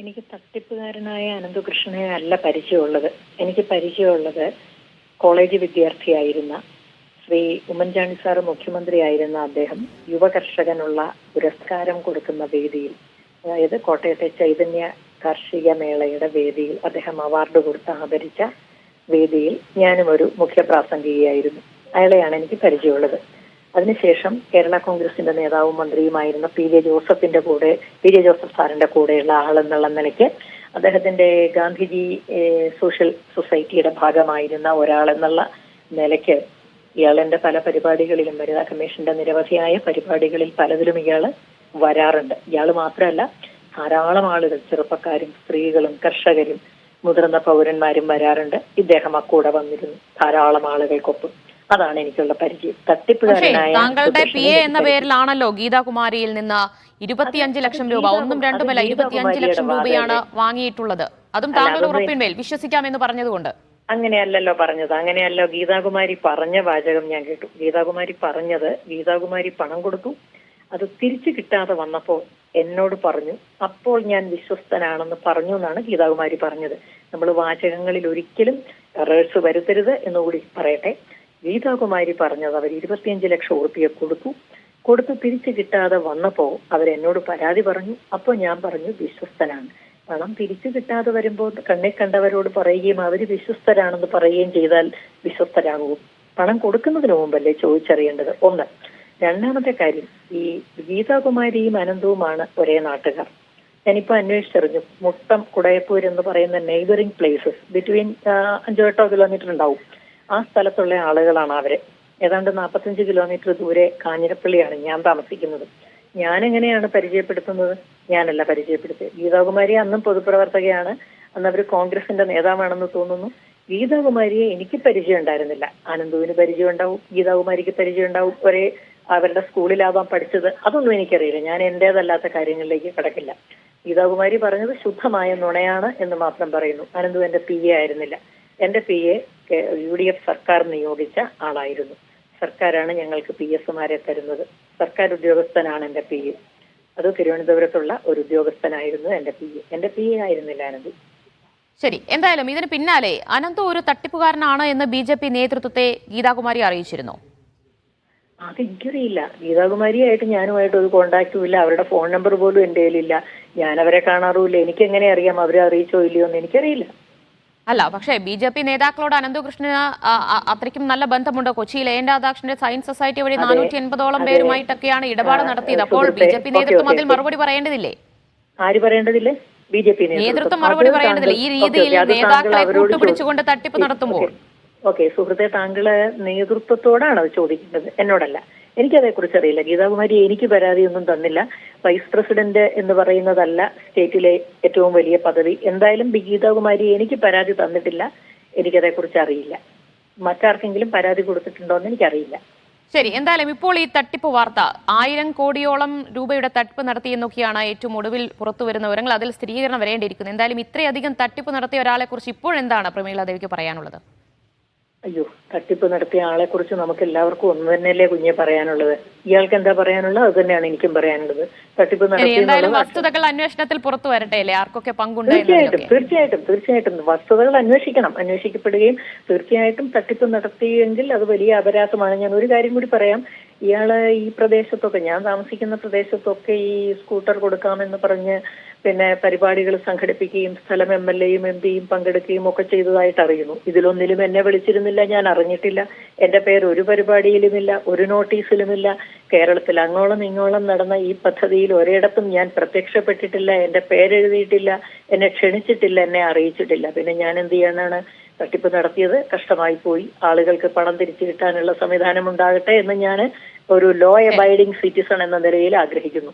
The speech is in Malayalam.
എനിക്ക് തട്ടിപ്പുകാരനായ അനന്തകൃഷ്ണനെ അല്ല പരിചയമുള്ളത്. എനിക്ക് പരിചയമുള്ളത് കോളേജ് വിദ്യാർത്ഥിയായിരുന്ന ശ്രീ ഉമ്മൻചാണ്ടി സാറ് മുഖ്യമന്ത്രിയായിരുന്ന അദ്ദേഹം യുവകർഷകനുള്ള പുരസ്കാരം കൊടുക്കുന്ന വേദിയിൽ, അതായത് കോട്ടയത്തെ ചൈതന്യ കാർഷിക മേളയുടെ വേദിയിൽ അദ്ദേഹം അവാർഡ് കൊടുത്ത് ആദരിച്ച വേദിയിൽ ഞാനും ഒരു മുഖ്യപ്രാസംഗികയായിരുന്നു. അയാളെയാണ് എനിക്ക് പരിചയമുള്ളത്. അതിനുശേഷം കേരള കോൺഗ്രസിന്റെ നേതാവും മന്ത്രിയുമായിരുന്ന പി ജെ ജോസഫ് സാറിന്റെ കൂടെയുള്ള ആളെന്നുള്ള നിലയ്ക്ക് അദ്ദേഹത്തിന്റെ ഗാന്ധിജി സോഷ്യൽ സൊസൈറ്റിയുടെ ഭാഗമായിരുന്ന ഒരാളെന്നുള്ള നിലയ്ക്ക് ഇയാളെന്റെ പല പരിപാടികളിലും, വനിതാ കമ്മീഷന്റെ നിരവധിയായ പരിപാടികളിൽ പലതിലും ഇയാള് വരാറുണ്ട്. ഇയാള് മാത്രമല്ല, ധാരാളം ആളുകൾ, ചെറുപ്പക്കാരും സ്ത്രീകളും കർഷകരും മുതിർന്ന പൗരന്മാരും വരാറുണ്ട്. ഇദ്ദേഹം കൂടെ വന്നിരുന്നു ധാരാളം ആളുകൾക്കൊപ്പം. അതാണ് എനിക്കുള്ള പരിചയം. തട്ടിപ്പുകാരനായ താങ്കളുടെ പി എ എന്ന പേരിലാണല്ലോ ഗീതാകുമാരിയിൽ നിന്ന് 25 ലക്ഷം രൂപ, ഒന്നും രണ്ടുമല്ല 25 ലക്ഷം രൂപയാണ് വാങ്ങിയിട്ടുള്ളത്. അതും താങ്കളുടെ ഉറപ്പിന്മേൽ വിശ്വസിക്കാമെന്ന് പറഞ്ഞതുകൊണ്ട്. അങ്ങനെയല്ലല്ലോ പറഞ്ഞത്, അങ്ങനെയല്ലോ ഗീതാകുമാരി പറഞ്ഞ വാചകം ഞാൻ കേട്ടു. ഗീതാകുമാരി പറഞ്ഞത്, ഗീതാകുമാരി പണം കൊടുത്തു, അത് തിരിച്ചു കിട്ടാതെ വന്നപ്പോൾ എന്നോട് പറഞ്ഞു, അപ്പോൾ ഞാൻ വിശ്വസ്തനാണെന്ന് പറഞ്ഞു എന്നാണ് ഗീതാകുമാരി പറഞ്ഞത്. നമ്മൾ വാചകങ്ങളിൽ ഒരിക്കലും എറേഴ്സ് വരുത്തരുത് എന്നുകൂടി പറയട്ടെ. ഗീതാകുമാരി പറഞ്ഞത് അവർ 25 ലക്ഷം ഉറുപ്പിക കൊടുത്തു തിരിച്ചു കിട്ടാതെ വന്നപ്പോ അവരെന്നോട് പരാതി പറഞ്ഞു. അപ്പോൾ ഞാൻ പറഞ്ഞു വിശ്വസ്തനാണ്. പണം തിരിച്ചു കിട്ടാതെ വരുമ്പോൾ കണ്ണിൽ കണ്ടവരോട് പറയുകയും അവര് വിശ്വസ്തരാണെന്ന് പറയുകയും ചെയ്താൽ വിശ്വസ്തരാകും. പണം കൊടുക്കുന്നതിന് മുമ്പല്ലേ ചോദിച്ചറിയേണ്ടത്. ഒന്ന്. രണ്ടാമത്തെ കാര്യം, ഈ ഗീതാകുമാരിയും അനന്തവുമാണ് ഒരേ നാട്ടുകാർ. ഞാനിപ്പോ അന്വേഷിച്ചറിഞ്ഞു. മുട്ടം, കുടയപ്പൂർ എന്ന് പറയുന്ന നെയ്ബറിംഗ് പ്ലേസസ് ബിറ്റ്വീൻ 5-8 കിലോമീറ്റർ ഉണ്ടാവും. ആ സ്ഥലത്തുള്ള ആളുകളാണ് അവര്. ഏതാണ്ട് 45 കിലോമീറ്റർ ദൂരെ കാഞ്ഞിരപ്പള്ളിയാണ് ഞാൻ താമസിക്കുന്നത്. ഞാൻ എങ്ങനെയാണ് പരിചയപ്പെടുത്തുന്നത്? ഞാനല്ല പരിചയപ്പെടുത്തിയത്. ഗീതാകുമാരി അന്നും പൊതുപ്രവർത്തകയാണ്, അന്ന് അവര് കോൺഗ്രസിന്റെ നേതാവാണെന്ന് തോന്നുന്നു. ഗീതാകുമാരിയെ എനിക്ക് പരിചയം ഉണ്ടായിരുന്നില്ല. ആനന്ദുവിന് പരിചയം ഉണ്ടാവും, ഗീതാകുമാരിക്ക് പരിചയം ഉണ്ടാവും. ഒരേ അവരുടെ സ്കൂളിലാവാൻ പഠിച്ചത്. അതൊന്നും എനിക്കറിയില്ല. ഞാൻ എന്റേതല്ലാത്ത കാര്യങ്ങളിലേക്ക് കിടക്കില്ല. ഗീതാകുമാരി പറഞ്ഞത് ശുദ്ധമായ നുണയാണ് എന്ന് മാത്രം പറയുന്നു. ആനന്ദു എന്റെ പി എ ആയിരുന്നില്ല. എന്റെ പി എ UDF സർക്കാർ നിയോഗിച്ച ആളായിരുന്നു. സർക്കാരാണ് ഞങ്ങൾക്ക് PS മാരെ തരുന്നത്. സർക്കാർ ഉദ്യോഗസ്ഥനാണ് എന്റെ പി എ. അത് തിരുവനന്തപുരത്തുള്ള ഒരു ഉദ്യോഗസ്ഥനായിരുന്നു എന്റെ പി എ. എന്റെ പി എ ആയിരുന്നില്ല അനന്തു. ശരി, എന്തായാലും ഇതിന് പിന്നാലെ അനന്തു ഒരു തട്ടിപ്പുകാരനാണ് എന്ന് BJP നേതൃത്വത്തെ ഗീതാകുമാരി അറിയിച്ചിരുന്നോ? അത് എനിക്കറിയില്ല. ഗീതാകുമാരിയായിട്ട് ഞാനുമായിട്ട് ഒരു കോണ്ടാക്റ്റും ഇല്ല. അവരുടെ ഫോൺ നമ്പർ പോലും എന്റെ കയ്യിലില്ല. ഞാൻ അവരെ കാണാറുമില്ല. എനിക്ക് എങ്ങനെ അറിയാം അവരെ അറിയിച്ചോ ഇല്ലയോ എന്ന്? എനിക്കറിയില്ല. അല്ല, പക്ഷേ BJP നേതാക്കളോട് അനന്തകൃഷ്ണന് അത്രയ്ക്കും നല്ല ബന്ധമുണ്ട്. കൊച്ചിയിൽ എൻ രാധാകൃഷ്ണന്റെ സയൻസ് സൊസൈറ്റി വഴി 480ഓളം പേരുമായിട്ടൊക്കെയാണ് ഇടപാട് നടത്തിയത്. അപ്പോൾ BJP നേതൃത്വം അതിൽ മറുപടി പറയേണ്ടതില്ലേ? ആര് പറയേണ്ടതില്ലേ? BJP നേതൃത്വം മറുപടി പറയേണ്ടതില്ലേ ഈ രീതിയിൽ നേതാക്കളെ കൂട്ടുപിടിച്ചുകൊണ്ട് തട്ടിപ്പ് നടത്തുമ്പോൾ? ഓക്കെ സുഹൃത്തെ, താങ്കള് നേതൃത്വത്തോടാണ് അത് ചോദിക്കേണ്ടത്, എന്നോടല്ല. എനിക്കതേക്കുറിച്ച് അറിയില്ല. ഗീതാകുമാരി എനിക്ക് പരാതിയൊന്നും തന്നില്ല. വൈസ് പ്രസിഡന്റ് എന്ന് പറയുന്നതല്ല സ്റ്റേറ്റിലെ ഏറ്റവും വലിയ പദവി. എന്തായാലും ഗീതാകുമാരി എനിക്ക് പരാതി തന്നിട്ടില്ല. എനിക്കതേക്കുറിച്ച് അറിയില്ല. മറ്റാർക്കെങ്കിലും പരാതി കൊടുത്തിട്ടുണ്ടോ എന്ന് എനിക്കറിയില്ല. ശരി, എന്തായാലും ഇപ്പോൾ ഈ തട്ടിപ്പ് വാർത്ത 1000 കോടിയോളം രൂപയുടെ തട്ടിപ്പ് നടത്തിയെന്നൊക്കെയാണ് ഏറ്റവും ഒടുവിൽ പുറത്തുവരുന്ന വിവരങ്ങൾ. അതിൽ സ്ഥിരീകരണം വരേണ്ടിയിരിക്കുന്നു. എന്തായാലും ഇത്രയധികം തട്ടിപ്പ് നടത്തിയ ഒരാളെ കുറിച്ച് ഇപ്പോഴെന്താണ് പ്രമീള ദേവിക്ക് പറയാനുള്ളത്? അയ്യോ, തട്ടിപ്പ് നടത്തിയ ആളെ കുറിച്ച് നമുക്ക് എല്ലാവർക്കും ഒന്ന് തന്നെയല്ലേ കുഞ്ഞെ പറയാനുള്ളത്. ഇയാൾക്ക് എന്താ പറയാനുള്ളത്? അത് തന്നെയാണ് എനിക്കും പറയാനുള്ളത്. തട്ടിപ്പ് നടത്തിയ വസ്തുതകൾ അന്വേഷണത്തിൽ പുറത്തു വരട്ടെ അല്ലേ, ആർക്കൊക്കെ പങ്കുണ്ട്? തീർച്ചയായിട്ടും വസ്തുതകൾ അന്വേഷിക്കപ്പെടുകയും തീർച്ചയായിട്ടും തട്ടിപ്പ് നടത്തിയെങ്കിൽ അത് വലിയ അപരാധമാണ്. ഞാൻ ഒരു കാര്യം കൂടി പറയാം. ഇയാള് ഈ പ്രദേശത്തൊക്കെ, ഞാൻ താമസിക്കുന്ന പ്രദേശത്തൊക്കെ ഈ സ്കൂട്ടർ കൊടുക്കാമെന്ന് പറഞ്ഞ് പിന്നെ പരിപാടികൾ സംഘടിപ്പിക്കുകയും സ്ഥലം MLA-യും MP-യും പങ്കെടുക്കുകയും ഒക്കെ ചെയ്തതായിട്ട് അറിയുന്നു. ഇതിലൊന്നിലും എന്നെ വിളിച്ചിരുന്നില്ല, ഞാൻ അറിഞ്ഞിട്ടില്ല. എന്റെ പേര് ഒരു പരിപാടിയിലുമില്ല, ഒരു നോട്ടീസിലുമില്ല. കേരളത്തിൽ അങ്ങോളം ഇങ്ങോളം നടന്ന ഈ പദ്ധതിയിൽ ഒരിടത്തും ഞാൻ പ്രത്യക്ഷപ്പെട്ടിട്ടില്ല. എന്റെ പേരെഴുതിയിട്ടില്ല, എന്നെ ക്ഷണിച്ചിട്ടില്ല, എന്നെ അറിയിച്ചിട്ടില്ല. പിന്നെ ഞാൻ എന്ത് ചെയ്യാനാണ്? തട്ടിപ്പ് നടത്തിയത് കഷ്ടമായി പോയി. ആളുകൾക്ക് പണം തിരിച്ചു കിട്ടാനുള്ള സംവിധാനം ഉണ്ടാകട്ടെ എന്ന് ഞാൻ ഒരു ലോ അബൈഡിംഗ് സിറ്റിസൺ എന്ന നിലയിൽ ആഗ്രഹിക്കുന്നു.